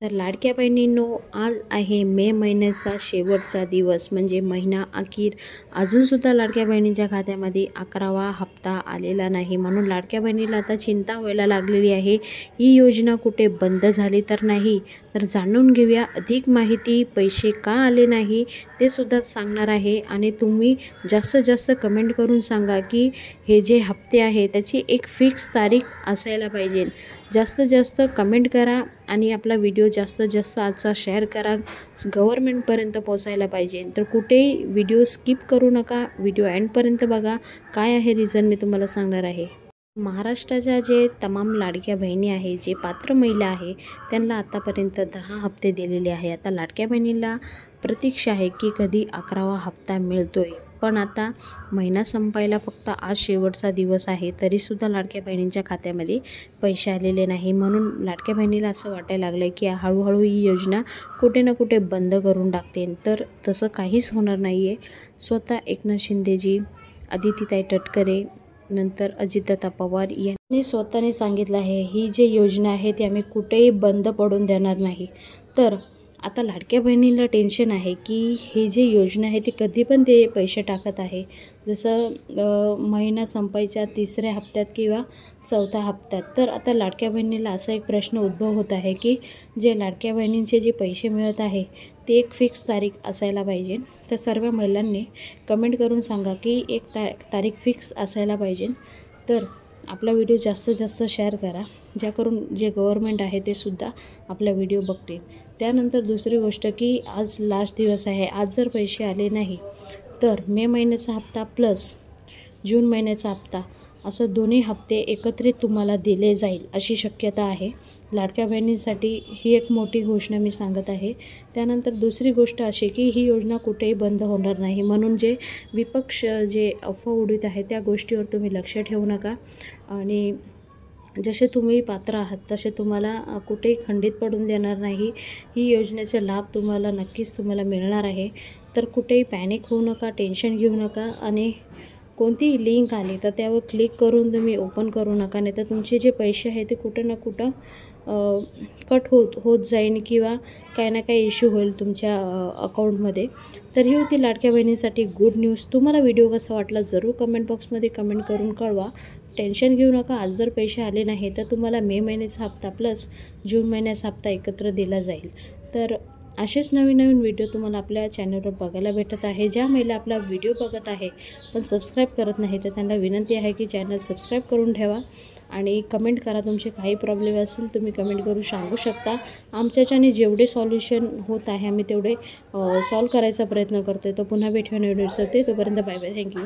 तर लाडक्या बहिणींनो, आज आहे मे महिन्याचा शेवटचा दिवस म्हणजे महिना अखेर. अजूनसुद्धा लाडक्या बहिणींच्या खात्यामध्ये 11वा हप्ता आलेला नाही. म्हणून लाडक्या बहिणीला आता चिंता व्हायला लागलेली आहे. ही योजना कुठे बंद झाली तर नाही? तर जाणून घेऊया अधिक माहिती. पैसे का आले नाही ते सुद्धा सांगणार आहे. आणि तुम्ही जास्तीत जास्त कमेंट करून सांगा की हे जे हप्ते आहे त्याची एक फिक्स तारीख असायला पाहिजे. जास्तीत जास्त कमेंट करा आणि आपला व्हिडिओ जास्तीत जास्त आजचा शेअर करा. गव्हर्नमेंटपर्यंत पोहोचायला पाहिजे. तर कुठेही व्हिडिओ स्किप करू नका, व्हिडिओ एंडपर्यंत बघा. काय आहे रिझन मी तुम्हाला सांगणार आहे. महाराष्ट्राच्या जे तमाम लाडक्या बहिणी आहे, जे पात्र महिला आहे, त्यांना आतापर्यंत 10 हप्ते दिलेले आहे. आता लाडक्या बहिणीला प्रतीक्षा आहे की कधी 11वा हप्ता मिळतोय. पण आता महिना संपायला फक्त आज शेवटचा दिवस आहे, तरीसुद्धा लाडक्या बहिणींच्या खात्यामध्ये पैसे आलेले नाही. म्हणून लाडक्या बहिणीला असं वाटायला लागलं की हळूहळू ही योजना कुठे ना कुठे बंद करून टाकते. तर तसं काहीच होणार नाही आहे. स्वतः एकनाथ शिंदेजी, अदितीताई तटकरे, नंतर अजितदादा पवार यांनी स्वतःने सांगितलं आहे ही जी योजना आहे ती आम्ही कुठेही बंद पडून देणार नाही. तर आता लाडक्या बहिणीला टेन्शन आहे की ही जी योजना आहे ती कधी पण ते पैसे टाकत आहे. जसं महिना संपायच्या 3ऱ्या हप्त्यात किंवा 4थ्या हप्त्यात. तर आता लाडक्या बहिणीला असा एक प्रश्न उद्भव होत आहे की जे लाडक्या बहिणींचे जे पैसे मिळत आहे ते एक फिक्स तारीख असायला पाहिजे. तर सर्व महिलांनी कमेंट करून सांगा की एक तारीख फिक्स असायला पाहिजे. तर आपला व्हिडिओ जास्तीत जास्त शेअर करा, ज्याकरून जे गव्हर्नमेंट आहे ते सुद्धा आपला व्हिडिओ बघतील. त्यानंतर दुसरी गोष्ट की आज लास्ट दिवस आहे. आज जर पैसे आले नाही तर मे महिन्याचा हप्ता प्लस जून महिन्याचा हप्ता असं दोन्ही हप्ते एकत्रित तुम्हाला दिले जाईल अशी शक्यता आहे. लाडक्या बहिणींसाठी ही एक मोठी घोषणा मी सांगत आहे. त्यानंतर दुसरी गोष्ट अशी की ही योजना कुठेही बंद होणार नाही. म्हणून जे विपक्ष जे अफवा उडीत आहे त्या गोष्टीवर तुम्ही लक्ष ठेवू नका. आणि जसे तुम्ही पात्र आहात तसे तुम्हाला कुठेही खंडित पडून देणार नाही. ही योजनेचा लाभ नक्कीच तुम्हाला मिळणार आहे. तर कुठेही पॅनिक होऊ नका, टेन्शन घेऊ नका. आणि कोणतीही लिंक आली तर त्यावर क्लिक करून तुम्ही ओपन करू नका. नाही तर तुमचे जे पैसे आहे ते कुठं ना कुठं कट होत जाईल किंवा काही ना काही इश्यू होईल तुमच्या अकाउंटमध्ये. तर ही होती लाडक्या बहिणींसाठी गुड न्यूज. तुम्हाला व्हिडिओ कसा वाटला जरूर कमेंट बॉक्समध्ये कमेंट करून कळवा. टेन्शन घेऊ नका. आज जर पैसे आले नाही तर तुम्हाला मे महिन्याचा हप्ता प्लस जून महिन्याचा हप्ता एकत्र दिला जाईल. तर असेच नवीन नवीन व्हिडिओ तुम्हाला आपल्या चॅनलवर बघायला भेटत आहे. ज्या महिला आपला व्हिडिओ बघत आहे पण सबस्क्राईब करत नाही तर त्यांना विनंती आहे की चॅनल सबस्क्राईब करून ठेवा आणि कमेंट करा. तुमचे काही प्रॉब्लेम असेल तुम्ही कमेंट करून सांगू शकता. आमच्याच्याने जेवढे सॉल्युशन होत आहे आम्ही तेवढे सॉल्व करायचा प्रयत्न करतो. तर पुन्हा भेटूया नवीन व्हिडिओ. तोपर्यंत बाय बाय. थँक्यू.